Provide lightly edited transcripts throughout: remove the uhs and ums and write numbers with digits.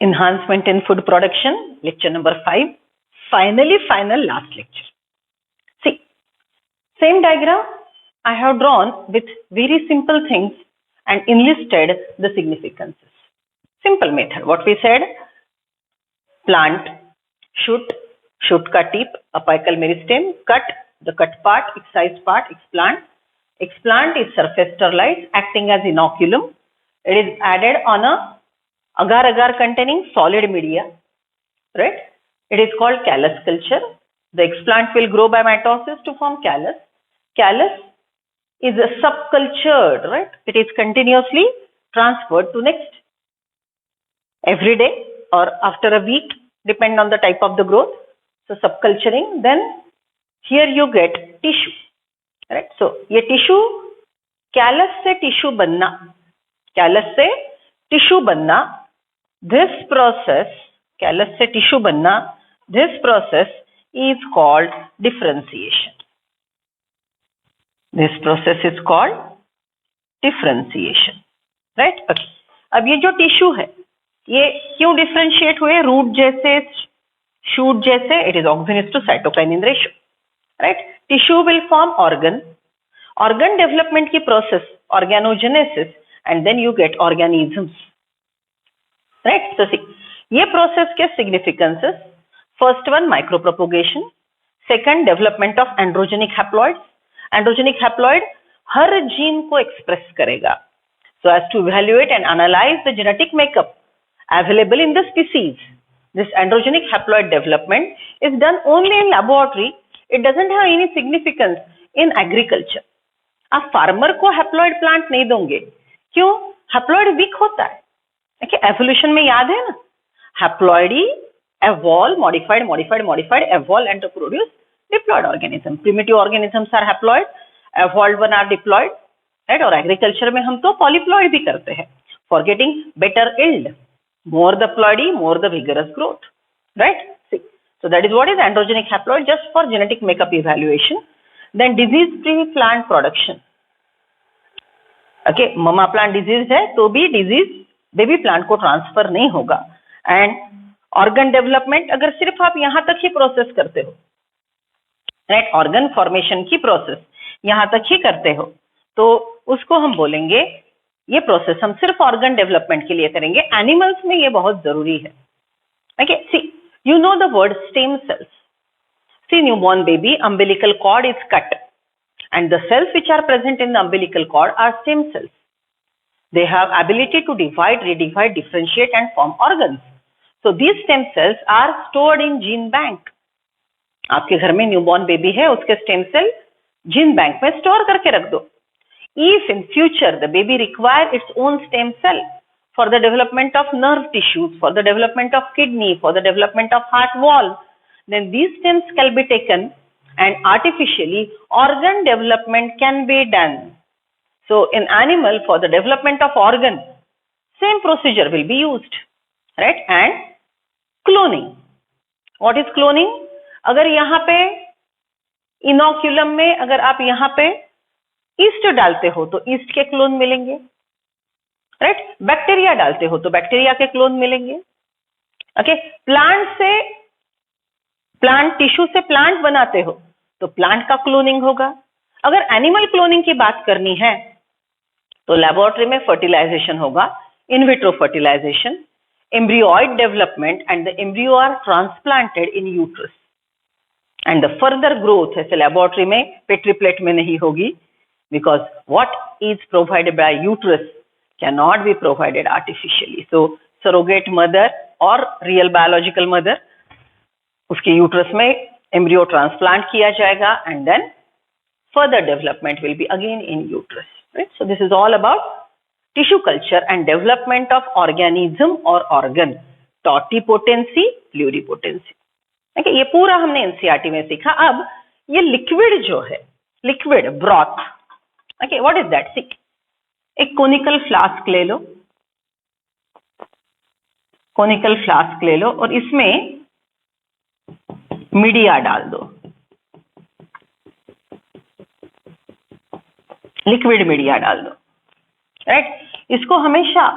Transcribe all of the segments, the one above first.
Enhancement in food production, lecture number 5. Finally, final last lecture. See, same diagram I have drawn with very simple things and enlisted the significances. Simple method. What we said, plant, shoot का tip, apical meristem, cut, the cut part, excised part, explant. Explant is surface sterlite acting as inoculum. It is added on a agar-agar containing solid media, right? It is called callus culture. The explant will grow by mitosis to form callus. Callus is a subcultured, right? It is continuously transferred to next every day or after a week, depend on the type of the growth. So subculturing, then here you get tissue, right? So ये tissue, callus से tissue बनना, callus से tissue बनना, this process, callus से tissue बनना, this process is called differentiation. This process is called differentiation, right? Okay. अब ये जो टिश्यू है, ये क्यों डिफरेंशिएट हुए? रूट जैसे, शूट जैसे, it is auxins to cytokinin ratio, right? Tissue will form organ, organ development की process organogenesis, and then you get organisms, right? So see, ये प्रोसेस के significances, first one micropropagation, second development of androgenic haploids. Androgenic haploid हर gene को express करेगा, so as to evaluate and analyze the genetic makeup available in the species. This androgenic haploid development is done only in laboratory. It doesn't have any significance in agriculture. आप farmer को haploid plant नहीं दोगे, क्यों? Haploid week होता है. देखिए evolution में याद है ना, हैप्लॉइडी evolve, modified, evolve and to produce diploid organism. Primitive organisms are haploid, evolved one are diploid, right? और एग्रीकल्चर में हम तो पॉलीप्लॉइड भी करते हैं for getting better yield. More the ploidy, more the vigorous growth, right? See, so that is what is androgenic haploid, just for genetic makeup evaluation. Then disease-free plant production. Okay, mama plant disease है तो भी disease baby plant को transfer नहीं होगा. And organ development, अगर सिर्फ आप यहाँ तक ही प्रोसेस करते हो, राइट, ऑर्गन फॉर्मेशन की प्रोसेस यहाँ तक ही करते हो, तो उसको हम बोलेंगे, ये प्रोसेस हम सिर्फ ऑर्गन डेवलपमेंट के लिए करेंगे. एनिमल्स में ये बहुत जरूरी है. Okay, see, you know the word stem cells. See, newborn baby umbilical cord is cut and the cells which are present in the umbilical cord are stem cells. They have ability to divide, redivide, differentiate and form organs. So these stem cells are stored in gene bank. आपके घर में newborn baby है, उसके stem cell gene bank में store करके रख दो. If in future the baby require its own stem cell for the development of nerve tissues, for the development of kidney, for the development of heart wall, then these stems can be taken and artificially organ development can be done. So in animal, for the development of organ, same procedure will be used, right? And cloning. What is cloning? अगर यहाँ पे inoculum में अगर आप यहाँ पे east डालते हो तो ईस्ट के क्लोन मिलेंगे, राइट? बैक्टीरिया डालते हो तो बैक्टीरिया के क्लोन मिलेंगे. ओके, प्लांट से, प्लांट टिश्यू से प्लांट बनाते हो तो प्लांट का क्लोनिंग होगा. अगर एनिमल क्लोनिंग की बात करनी है तो लेबोरेटरी में फर्टिलाइजेशन होगा, in vitro fertilisation, embryoid development and the embryo are transplanted in uterus and the further growth ऐसे लेबोरेटरी में पेट्री प्लेट में नहीं होगी, because what is provided by uterus cannot be provided artificially. So surrogate mother or real biological mother, उसके uterus में embryo transplant किया जाएगा and then further development will be again in uterus, right? So this is all about tissue culture and development of organism or organ, totipotency, pluripotency. okay, ये पूरा हमने NCERT में सीखा. अब ये लिक्विड जो है, liquid broth, okay, what is that? See, एक कोनिकल फ्लास्क ले लो, कोनिकल फ्लास्क ले लो और इसमें मीडिया डाल दो, लिक्विड मीडिया डाल दो, राइट? इसको हमेशा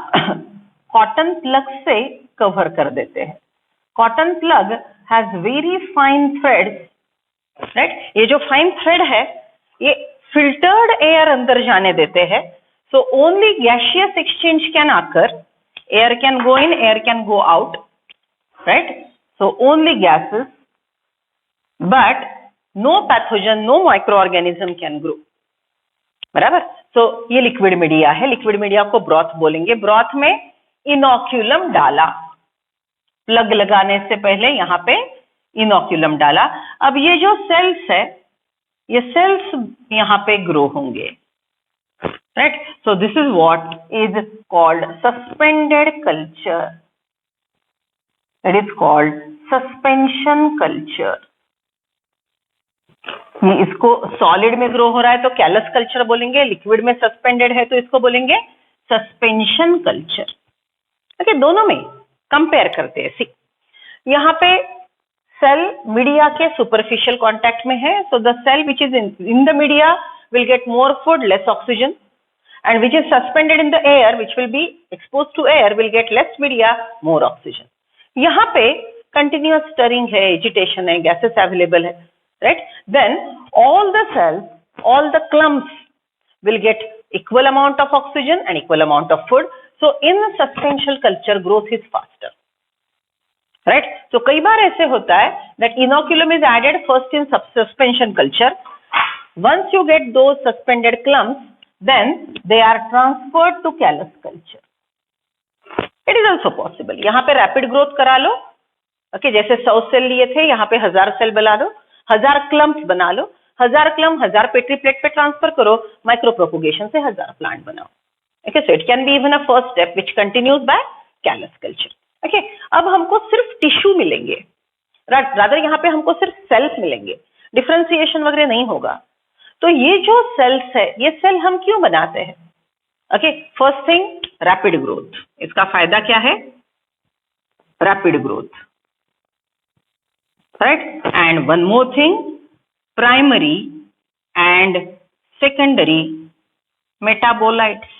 कॉटन प्लग से कवर कर देते हैं। Cotton plug has very fine thread, right. ये जो फाइन थ्रेड है ये फिल्टर्ड एयर अंदर जाने देते हैं, so only gaseous exchange can occur, air can go in, air can go out, right. So only gases, but no pathogen, no micro organism can grow, बराबर। So ये liquid media है, liquid media को broth बोलेंगे। Broth में inoculum डाला, plug लगाने से पहले यहाँ पे इनोक्यूलम डाला। अब ये जो सेल्स है, ये सेल्स यहाँ पे ग्रो होंगे, right. So this is what is called suspended culture, it is called suspension culture. इसको सॉलिड में ग्रो हो रहा है तो कैलस कल्चर बोलेंगे, लिक्विड में सस्पेंडेड है तो इसको बोलेंगे सस्पेंशन कल्चर। ओके, दोनों में कंपेयर करते हैं। सी, यहाँ पे सेल मीडिया के सुपरफिशियल कांटेक्ट में है, so the cell which is in the media will get more food, less oxygen, and which is suspended in the air, which will be expose to air, will get less media, more oxygen. यहाँ पे continuous stirring है, agitation है, gases available है, right? Then all the cells, all the clumps will get equal amount of oxygen and equal amount of food. So in suspension culture, growth is faster, right? So कई बार ऐसे होता है that inoculum is added first in suspension culture. Once you get those suspended clumps, then they are transferred to callus culture. It is also possible. यहाँ पे rapid growth करा लो, okay? जैसे 100 cell लिए थे, यहाँ पे 1000 सेल बना लो, 1000 क्लम्प्स बना लो, 1000 क्लम्प 1000 पेट्री प्लेट पे ट्रांसफर करो, माइक्रो प्रोपोगेशन से 1000 प्लांट बनाओ। Okay, so it can be even a first step which continues by callus culture. Okay, अब हमको सिर्फ टिश्यू मिलेंगे, रादर यहाँ पे हमको सिर्फ सेल्स मिलेंगे, डिफरेंशिएशन वगैरह नहीं होगा। तो ये जो सेल्स है, ये सेल हम क्यों बनाते हैं? Okay, first thing rapid growth. इसका फायदा क्या है? Rapid growth, right? And one more thing, primary and secondary metabolites.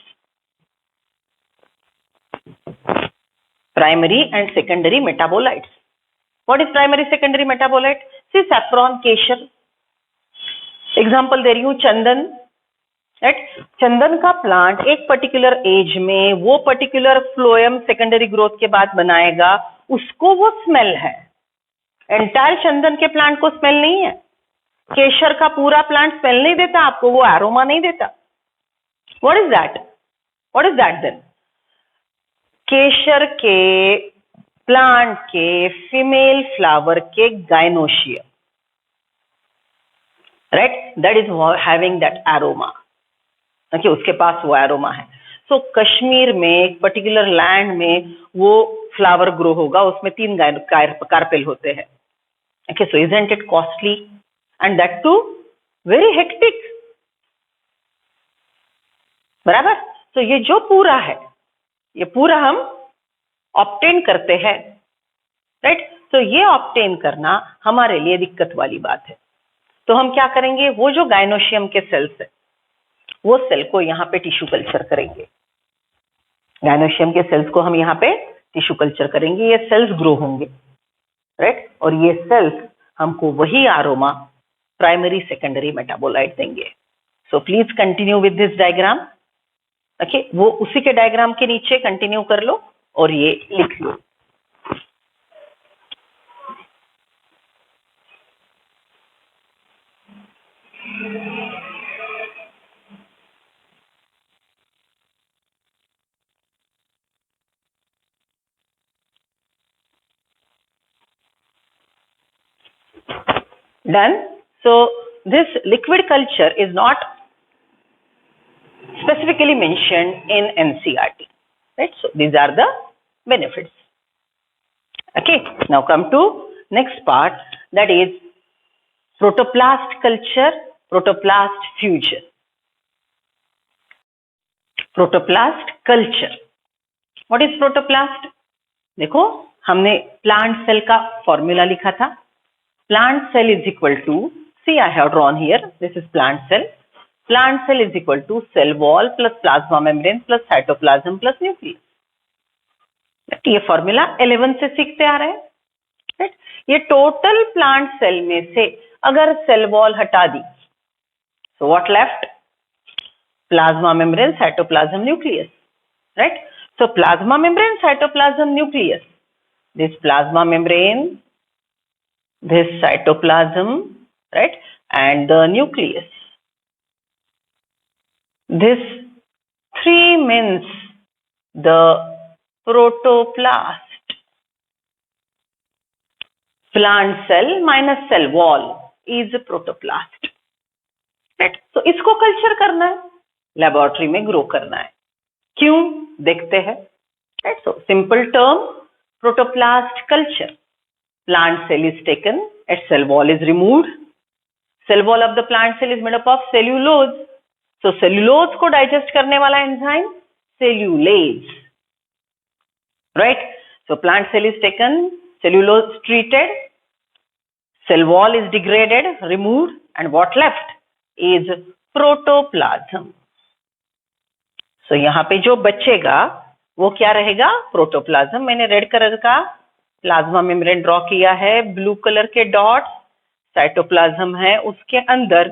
Primary and secondary metabolites. What is primary secondary metabolite? See, saffron, Keshar, example दे रही हूँ, चंदन, राइट। चंदन का प्लांट एक particular age में वो पर्टिकुलर फ्लोएम सेकेंडरी ग्रोथ के बाद बनाएगा, उसको वो स्मेल है। एंटायर चंदन के प्लांट को स्मेल नहीं है। केशर का पूरा प्लांट स्मेल नहीं देता आपको, वो एरोमा नहीं देता। What is that? What is that then? केशर के प्लांट के फीमेल फ्लावर के gynoecium, right, that is having that aroma. Okay, उसके पास वो एरोमा है। सो कश्मीर में एक पर्टिकुलर लैंड में वो फ्लावर ग्रो होगा, उसमें 3 कार्पेल होते हैं। Okay, so isn't it costly and that too very hectic, बराबर। तो ये जो पूरा है, ये पूरा हम ऑब्टेन करते हैं, राइट। तो ये ऑब्टेन करना हमारे लिए दिक्कत वाली बात है। तो हम क्या करेंगे, वो जो गाइनोशियम के सेल्स है, वो सेल को यहाँ पे टिश्यू कल्चर करेंगे। गाइनोशियम के सेल्स को हम यहाँ पे टिश्यू कल्चर करेंगे, ये सेल्स ग्रो होंगे, राइट। और ये सेल्स हमको वही आरोमा, प्राइमरी सेकेंडरी मेटाबोलाइट देंगे। So please continue with this diagram. Okay, वो उसी के डायग्राम के नीचे कंटिन्यू कर लो और ये लिख लो। Done. So this liquid culture is not specifically mentioned in NCERT, right? So these are the benefits. Okay, now come to next part, that is protoplast culture, protoplast fusion. Protoplast culture. What is protoplast? देखो, हमने plant cell का formula लिखा था। Plant cell is equal to, see I have drawn here, this is plant cell. Plant cell is equal to cell wall plus plasma membrane plus cytoplasm plus nucleus. ये formula 11 से सीखते आ रहे हैं, right. ये total plant cell में से अगर cell wall हटा दी, so what left? Plasma membrane, cytoplasm, nucleus, right. So plasma membrane, cytoplasm, nucleus, this plasma membrane, this cytoplasm, right, and the nucleus. This three means the protoplast. Plant cell minus cell wall is a protoplast, right? So इसको culture करना है, laboratory में grow करना है। क्यों? देखते हैं, right? So simple term, protoplast culture. Plant cell is taken, its cell wall is removed. Cell wall of the plant cell is made up of cellulose. So cellulose को digest करने वाला enzyme cellulase, right? So plant cell is taken, cellulose treated, cell wall is degraded, removed, and what left is protoplasm. So यहाँ पे जो बचेगा वो क्या रहेगा? प्रोटोप्लाज्म। मैंने रेड कलर का प्लाज्मा मेम्ब्रेन ड्रॉ किया है, ब्लू कलर के डॉट्स साइटोप्लाज्म है, उसके अंदर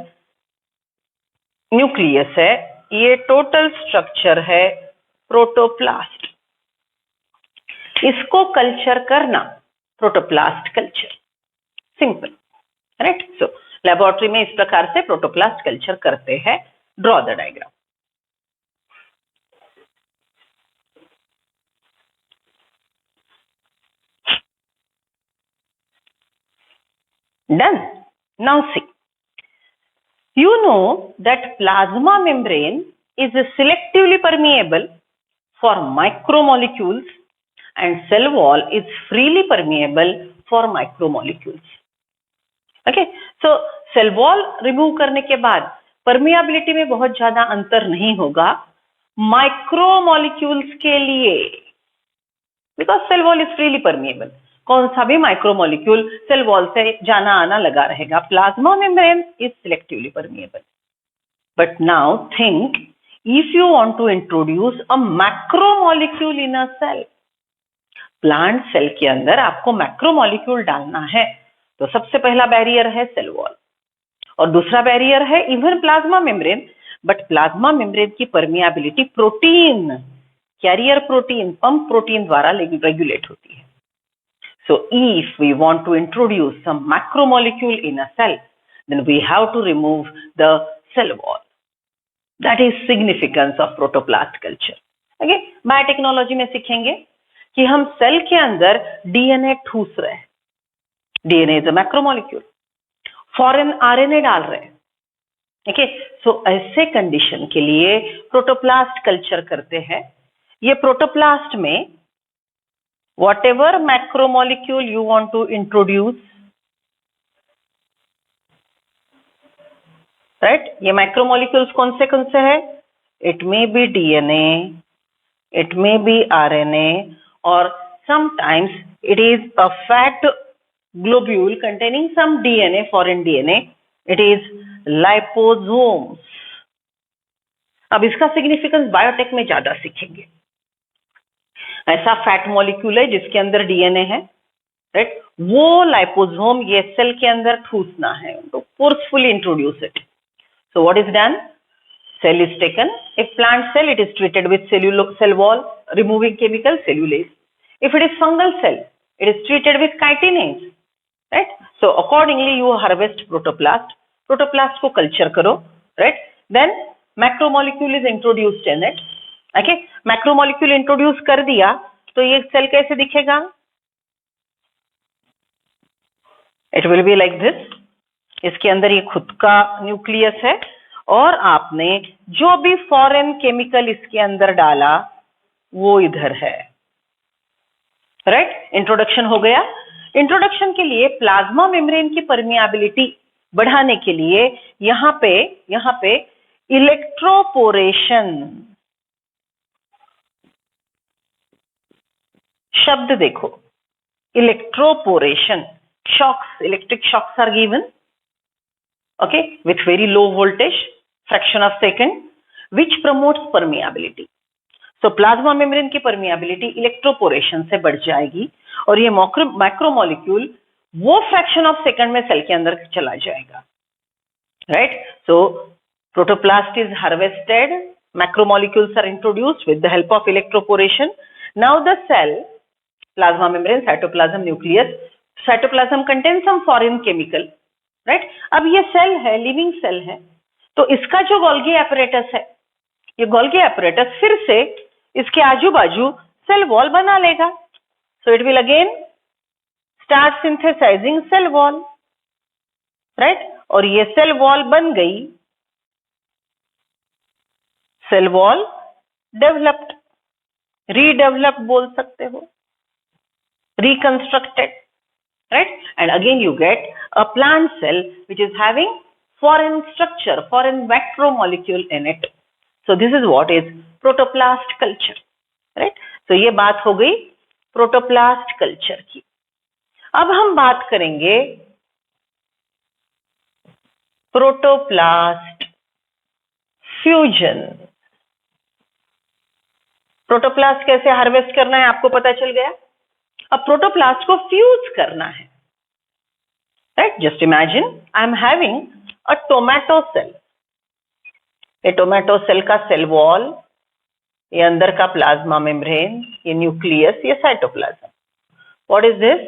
न्यूक्लियस है। ये टोटल स्ट्रक्चर है प्रोटोप्लास्ट। इसको कल्चर करना, प्रोटोप्लास्ट कल्चर, सिंपल, राइट। सो लेबोरेटरी में इस प्रकार से प्रोटोप्लास्ट कल्चर करते हैं। Draw the diagram. Done. Now see, you know that plasma membrane is selectively permeable for micromolecules and cell wall is freely permeable for macromolecules. Okay, so cell wall remove करने के बाद permeability में बहुत ज्यादा अंतर नहीं होगा micromolecules के लिए, because cell wall is freely permeable. कौन सा भी माइक्रोमोलिक्यूल सेल वॉल से जाना आना लगा रहेगा। Plasma membrane is selectively permeable. But now think, if you want to introduce a macromolecule in a cell, plant cell के अंदर आपको मैक्रोमोलिक्यूल डालना है, तो सबसे पहला बैरियर है सेल वॉल और दूसरा बैरियर है even plasma membrane. But plasma membrane की permeability protein, carrier protein, pump protein द्वारा रेगुलेट होती है। So if we want to introduce some macromolecule in a cell, then we have to remove the cell wall. That is significance of protoplast culture. Okay, biotechnology में सीखेंगे कि हम cell के अंदर DNA ठूस रहे हैं, DNA is a macromolecule, foreign RNA डाल रहे हैं। ओके, सो ऐसे कंडीशन के लिए प्रोटोप्लास्ट कल्चर करते हैं। ये प्रोटोप्लास्ट में whatever macromolecule you want to introduce, right? ये macromolecules कौन से है? It may be DNA, it may be RNA, or sometimes it is a fat globule containing some DNA, foreign DNA. It is liposomes. अब इसका significance biotech में ज्यादा सीखेंगे। ऐसा फैट मॉलिक्यूल है जिसके अंदर डीएनए है, राइट? वो लाइपोसोम ये सेल के अंदर ठूसना है, तो forcefully introduce it. So what is done? Cell is taken, if plant cell it is treated with cell wall removing chemical cellulase. If it is fungal cell it is treated with chitinase, right? So accordingly you harvest protoplast. Protoplast को culture करो, right? Then macromolecule is introduced in it. Okay, macromolecule introduce कर दिया तो ये cell कैसे दिखेगा? It will be like this. इसके अंदर ये खुद का न्यूक्लियस है और आपने जो भी फॉरेन केमिकल इसके अंदर डाला वो इधर है, राइट? इंट्रोडक्शन हो गया। इंट्रोडक्शन के लिए प्लाज्मा मेम्ब्रेन की परमिएबिलिटी बढ़ाने के लिए यहाँ पे इलेक्ट्रोपोरेशन शब्द देखो, electroporation, shocks, electric shocks are given, okay, with very low voltage, fraction of second, which promotes permeability. So plasma membrane की परमिएबिलिटी इलेक्ट्रोपोरेशन से बढ़ जाएगी और ये मैक्रोमोलिक्यूल वो फ्रैक्शन ऑफ सेकंड में सेल के अंदर चला जाएगा, right? So protoplast is harvested, macromolecules are introduced with the help of electroporation. Now the cell, plasma membrane, cytoplasm, nucleus, cytoplasm contains some foreign chemical, right? अब ये cell है, living cell है, तो इसका जो गोल्गी एपरेटस है, ये Golgi apparatus फिर से इसके आजू बाजू सेल वॉल बना लेगा. So it will again start synthesising cell wall, right? और ये सेल वॉल बन गई, सेल वॉल डेवलप्ड, रीडेवलप्ड बोल सकते हो, reconstructed, right? And again you get a plant cell which is having foreign structure, foreign macromolecule in it. So this is what is protoplast culture, right? So ये बात हो गई protoplast culture की. अब हम बात करेंगे प्रोटोप्लास्ट फ्यूजन. प्रोटोप्लास्ट कैसे हार्वेस्ट करना है आपको पता चल गया. अब प्रोटोप्लास्ट को फ्यूज करना है, right? Just imagine I am having a tomato cell. ये टोमेटो सेल का सेल वॉल, ये अंदर का प्लाज्मा मेम्ब्रेन, ये न्यूक्लियस, ये cytoplasm. What is this?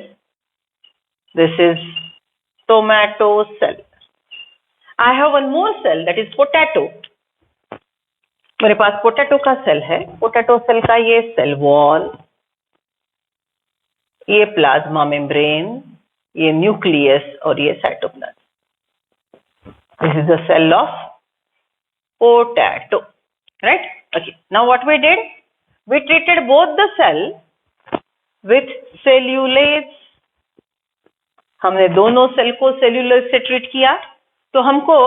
This is tomato cell. I have one more cell that is potato. मेरे पास potato का सेल है. पोटैटो सेल का ये सेल वॉल, ये प्लाज्मा मेम्ब्रेन, ये न्यूक्लियस और ये cytoplasm. This is the cell of potato, right? Okay, now what we did, we treated both the cell with cellulase. हमने दोनों सेल को सेल्यूलेज से ट्रीट किया, तो हमको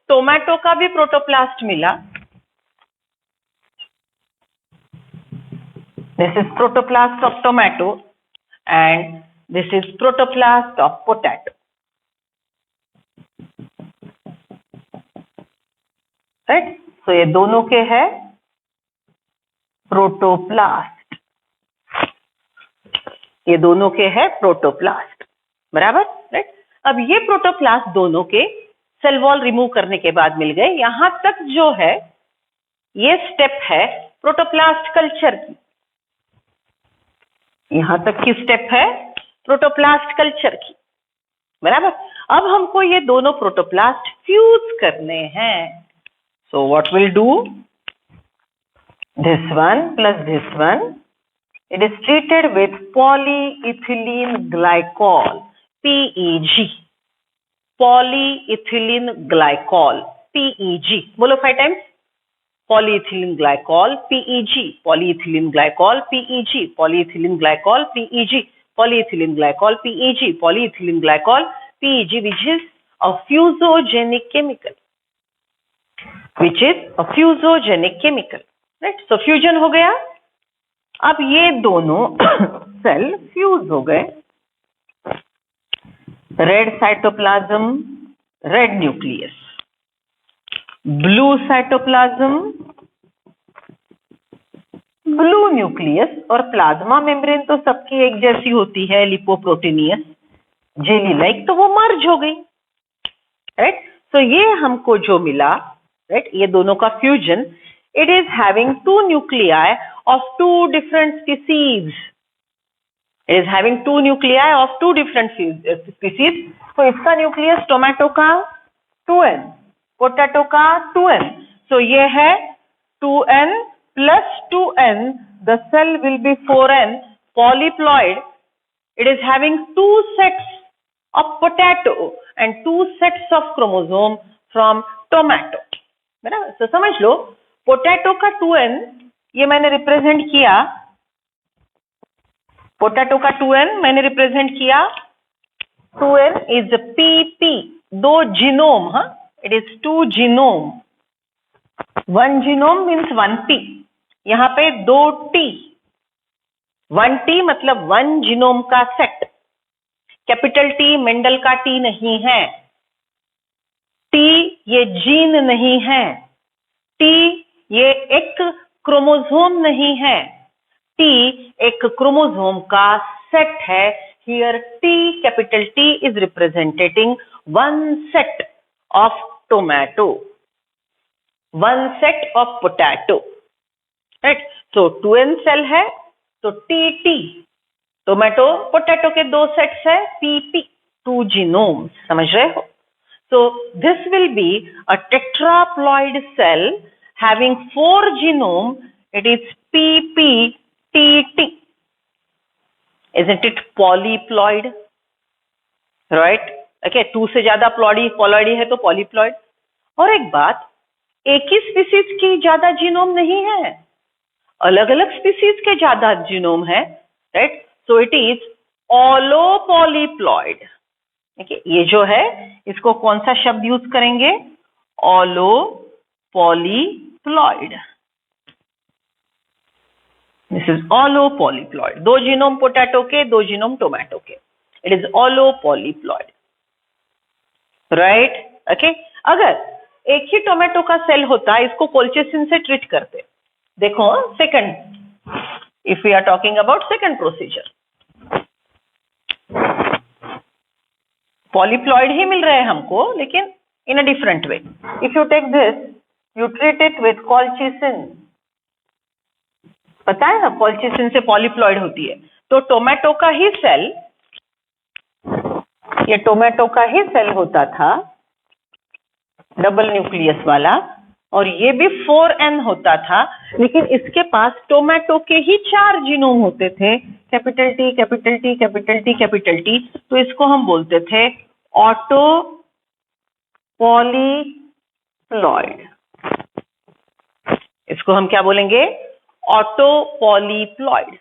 टोमेटो का भी प्रोटोप्लास्ट मिला. This is protoplast of tomato and this is protoplast of potato, right? So ये दोनों के है प्रोटोप्लास्ट, ये दोनों के है प्रोटोप्लास्ट, बराबर, राइट? अब ये प्रोटोप्लास्ट दोनों के सेल वॉल रिमूव करने के बाद मिल गए. यहां तक जो है ये स्टेप है प्रोटोप्लास्ट कल्चर की. यहां तक की स्टेप है प्रोटोप्लास्ट कल्चर की, बराबर. अब हमको ये दोनों प्रोटोप्लास्ट फ्यूज करने हैं. So what will do, this one plus this one, it is treated with polyethylene glycol, PEG. Polyethylene glycol, PEG. बोलो 5 times. polyethylene glycol, PEG, polyethylene glycol, PEG, polyethylene glycol, PEG, polyethylene glycol, PEG, polyethylene glycol, PEG, which is a fusogenic chemical, which is a fusogenic chemical, right? So fusion हो गया. अब ये दोनों cell fuse हो गए. Red cytoplasm, red nucleus, blue cytoplasm, blue nucleus, और plasma membrane तो सबकी एक जैसी होती है, लिपोप्रोटीनियस, जेली लाइक, तो वो मर्ज हो गई, राइट? सो ये हमको जो मिला, राइट, ये दोनों का fusion, it is having 2 nuclei of 2 different species. It is having 2 nuclei of 2 different species. तो इसका न्यूक्लियस टोमेटो का 2n, पोटैटो का 2n. सो ये है 2n plus 2n, the cell will be 4n, polyploid. It is having 2 sets of potato and 2 sets of chromosome from tomato. बराबर. तो समझ लो, potato का 2n ये मैंने रिप्रेजेंट किया, पोटैटो का 2n मैंने रिप्रेजेंट किया, 2n is PP, 2 जीनोम. हाँ, it is 2 genome. 1 genome means 1T. यहाँ पे 2T. 1T मतलब 1 जीनोम का सेट. कैपिटल T मेंडल का T नहीं है. T ये जीन नहीं है. T ये एक क्रोमोसोम नहीं है, T एक क्रोमोसोम का सेट है. Here T, capital T is representing one set of tomato, one set of potato, right? So 2n cell है तो TT, टोमेटो पोटैटो के दो सेट्स है, PP, 2 जीनोम. समझ रहे हो? So this will be a tetraploid cell having 4 genome. It is PPTT. Isn't it polyploid? Right? Okay, 2 से ज्यादा पॉलॉइडी है तो पॉलीप्लॉइड. और एक बात, एक ही स्पीसीज की ज्यादा जीनोम नहीं है, अलग अलग स्पीसीज के ज्यादा जीनोम है, right? So it is allopolyploid. देखिए ये जो है इसको कौन सा शब्द यूज करेंगे? Allopolyploid. This is allopolyploid. 2 genome potato के, 2 जीनोम टोमेटो के. It is allopolyploid, right? Okay. अगर एक ही टोमेटो का सेल होता, इसको कोल्चिसिन से ट्रीट करते. देखो second, if we are talking about second procedure, polyploid ही मिल रहे हैं हमको, लेकिन in a different way. If you take this, you treat it with colchicine. पता है ना, कॉल्चिसिन से पॉलीप्लॉइड होती है. तो टोमेटो का ही सेल, ये टोमेटो का ही सेल होता था, डबल न्यूक्लियस वाला, और ये भी 4n होता था, लेकिन इसके पास टोमेटो के ही 4 जीनोम होते थे, capital T, capital T, capital T, capital T. तो इसको हम बोलते थे ऑटो पॉलीप्लॉइड. इसको हम क्या बोलेंगे? Auto polyploid.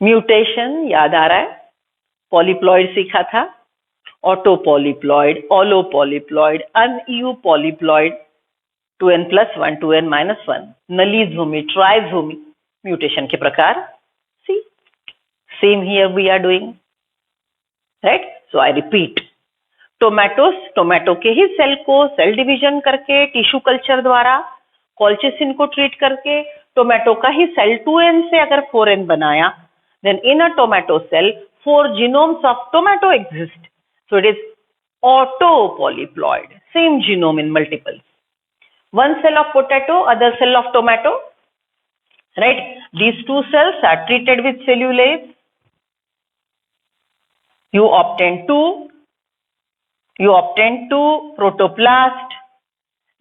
म्यूटेशन याद आ रहा है? पॉलीप्लॉइड सीखा था, autopolyploid, allopolyploid, aneuploid, 2n+1, 2n-1, nullisomy, trisomy, mutation के प्रकार. See, same here we are doing, right? So I repeat, tomato के ही सेल को सेल डिवीजन करके टिश्यू कल्चर द्वारा कॉल्चिसिन को ट्रीट करके टोमेटो का ही सेल 2n से अगर 4n बनाया, then in a tomato cell 4 genomes of tomato exist. So it is autopolyploid, same genome in multiples. One cell of potato, other cell of tomato, right? These two cells are treated with cellulase. You obtain two protoplasts.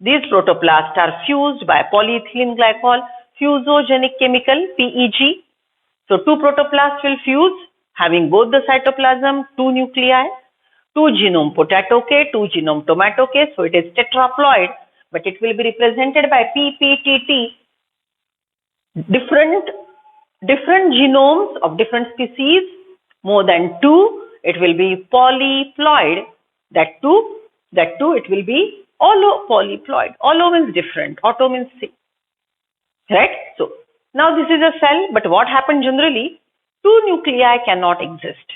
These protoplasts are fused by polyethylene glycol, fusogenic chemical, PEG. So 2 protoplasts will fuse, having both the cytoplasm, 2 nuclei, 2 genome potato के, 2 genome tomato के. So it is tetraploid, but it will be represented by PPTT. Different genomes of different species, more than 2. It will be polyploid. That too, it will be allopolyploid. Allo means different, auto means same, right? So now this is a cell, but what happened generally? 2 nuclei cannot exist.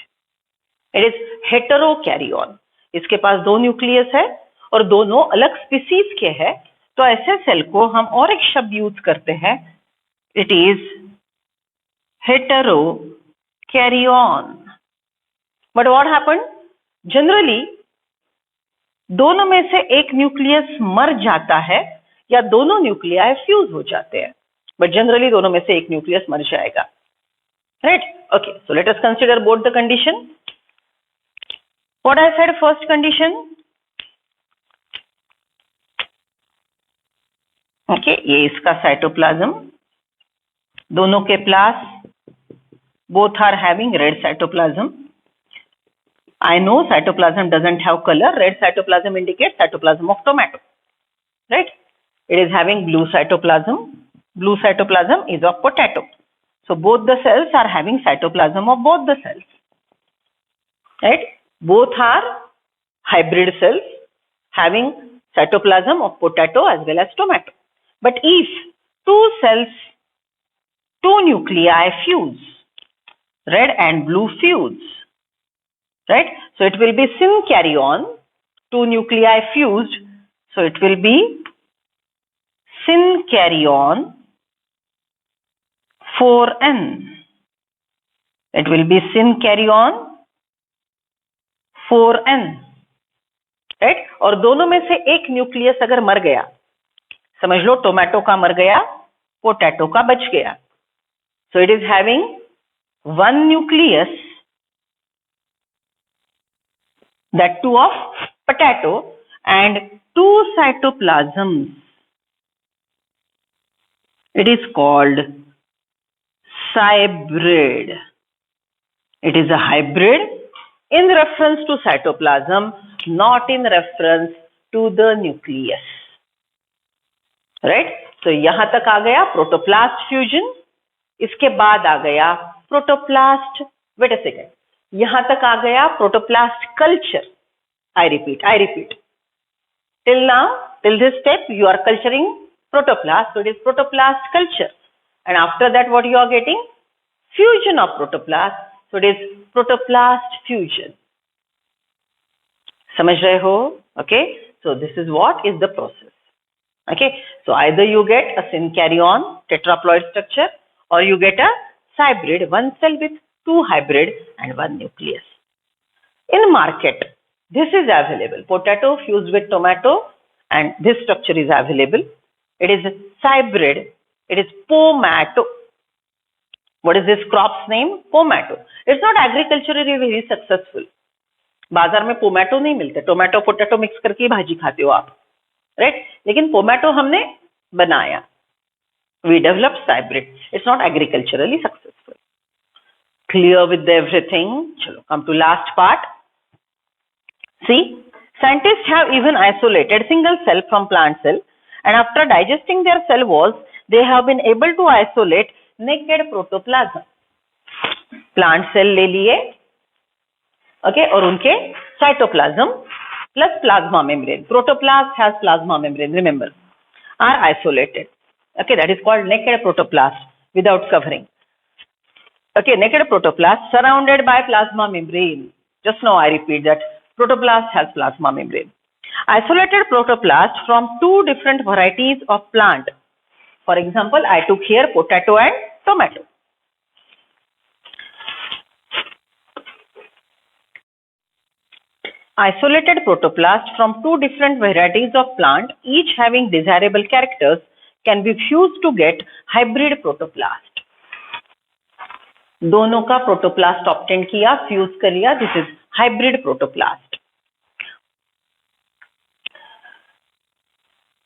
It is heterokaryon. इसके पास 2 nucleus है और दोनों अलग species के हैं, तो ऐसे cell को हम और एक शब्द यूज करते हैं, it is heterokaryon. But what happened? Generally दोनों में से एक न्यूक्लियस मर जाता है या दोनों न्यूक्लियाई फ्यूज हो जाते हैं, बट जनरली दोनों में से एक न्यूक्लियस मर जाएगा, right? Okay, so let us consider both the condition. What I said, first condition, okay, ये इसका साइटोप्लाज्म, दोनों के प्लास, both are having red cytoplasm. I know cytoplasm doesn't have color. Red cytoplasm indicates cytoplasm of tomato, right? It is having blue cytoplasm. Blue cytoplasm is of potato. So both the cells are having cytoplasm of both the cells, right? Both are hybrid cells having cytoplasm of potato as well as tomato. But if 2 cells, 2 nuclei fuse, red and blue fuse, right? So it will be synkaryon, 2 nuclei fused, so it will be synkaryon 4n. It will be synkaryon 4n, right? और दोनों में से एक nucleus अगर मर गया, समझ लो tomato का मर गया, पोटैटो का बच गया, सो it is having one nucleus, that too of potato, and two cytoplasms. It is called hybrid. It is a hybrid in reference to cytoplasm, not in reference to the nucleus. Right? So यहां तक आ गया protoplast fusion, इसके बाद आ गया protoplast, wait a second, यहां तक आ गया protoplast culture. I repeat, till now, till this step you are culturing protoplast, so it is protoplast culture, and after that what you are getting? Fusion of protoplast, so it is protoplast fusion. समझ रहे हो? Okay, so this is what is the process. Okay, so either you get a synkaryon tetraploid structure, or you get a hybrid, one cell with two hybrid and one nucleus. In market, this is available. Potato fused with tomato, and this structure is available. It is hybrid. It is pomato. What is this crop's name? Pomato. It's not agriculturally very successful. बाजार में pomato नहीं मिलते, tomato potato mix करके भाजी खाते हो आप, right? लेकिन पोमैटो हमने बनाया. We developed hybrid. It's not agriculturally successful. Clear with everything? Chalo, come to last part. See, scientists have even isolated single cell from plant cell, and after digesting their cell walls, they have been able to isolate naked protoplasm. Plant cell ले लिए, okay, और उनके cytoplasm plus plasma membrane. Protoplast has plasma membrane, remember, are isolated. Okay, that is called naked protoplast without covering. Okay, naked protoplast surrounded by plasma membrane. Just now I repeat that. Protoplast has plasma membrane. Isolated protoplast from two different varieties of plant. For example, I took here potato and tomato. Isolated protoplast from two different varieties of plant, each having desirable characters, can be fused to get hybrid protoplast. दोनों का protoplast obtain किया, fuse कर लिया, this is hybrid protoplast.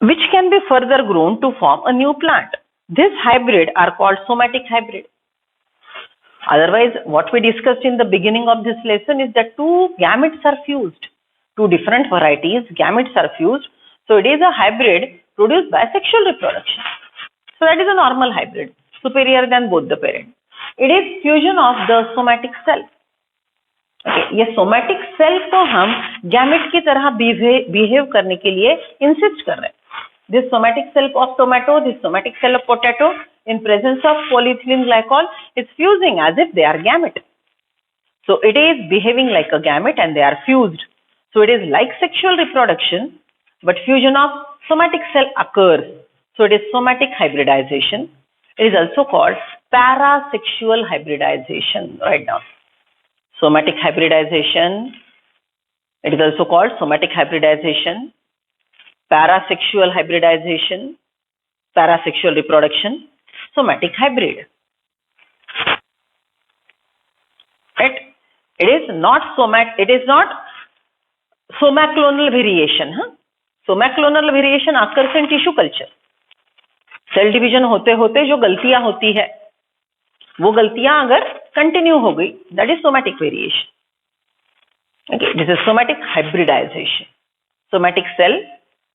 Which can be further grown to form a new plant. This hybrid are called somatic hybrid. Otherwise, what we discussed in the beginning of this lesson is that two gametes are fused. Two different varieties, gametes are fused. So it is a hybrid produced by sexual reproduction. So that is a normal hybrid, superior than both the parents. It is fusion of the somatic cell. Okay, ये somatic cell को हम gamete की तरह behave करने के लिए insist कर रहे हैं. This somatic cell of tomato, this somatic cell of potato, in presence of polyethylene glycol, is fusing as if they are gamete. So it is behaving like a gamete and they are fused. So it is like sexual reproduction, but fusion of somatic cell occurs. So it is somatic hybridization. It is also called parasexual hybridization. Write down. Somatic hybridization. It is also called somatic hybridization, parasexual hybridization, parasexual reproduction, somatic hybrid. Right? It is not somaclonal variation. Somaclonal variation occurs in tissue culture. Cell division होते होते जो गलतियां होती है, वो गलतियां अगर continue हो गई, that is somatic variation. Okay, this is somatic hybridisation. Somatic cell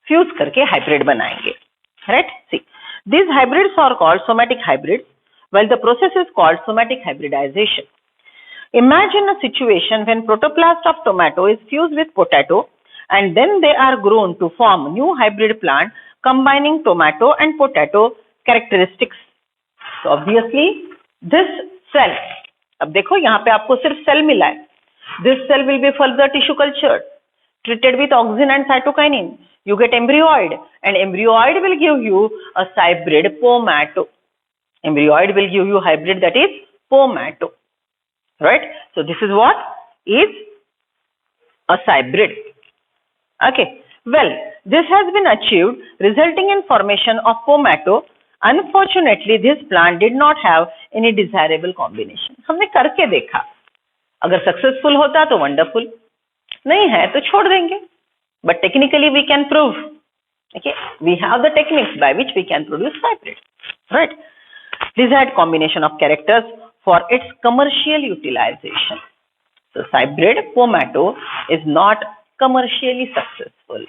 fuse करके हाइब्रिड बनाएंगे, right? See, these hybrids are called somatic hybrids, while the process is called somatic hybridization. Imagine a situation when protoplast of tomato is fused with potato, and then they are grown to form new hybrid plant combining tomato and potato characteristics. So obviously this cell, अब देखो यहाँ पे आपको सिर्फ cell मिला है. This cell will be further tissue cultured. treated with auxin and cytokinin, you get embryoid, and embryoid will give you a hybrid pomato. Embryoid will give you hybrid, that is pomato, right? So this is what is a hybrid. Okay, well, this has been achieved resulting in formation of pomato. Unfortunately, this plant did not have any desirable combination. हमने करके देखा, अगर successful होता तो wonderful, नहीं है तो छोड़ देंगे. But technically we can prove. Okay, we have the techniques by which we can produce hybrid, right? Desired combination of characters for its commercial utilization. So hybrid pomato is not commercially successful.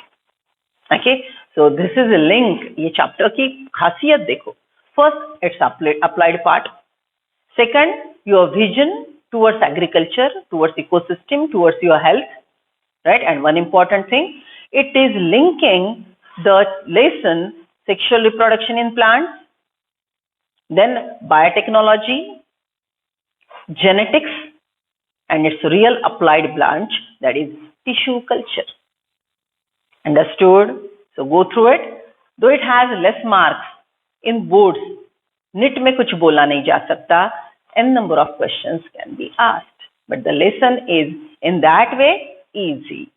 Okay, so this is a link. ये chapter की खासियत देखो. First, it's applied part. Second, your vision towards agriculture, towards ecosystem, towards your health, right? And one important thing, it is linking the lesson sexual reproduction in plants, then biotechnology, genetics, and its real applied branch, that is tissue culture. Understood? So go through it. Though it has less marks in boards, NIT में कुछ बोला नहीं जा सकता. N number of questions can be asked, but the lesson is in that way easy.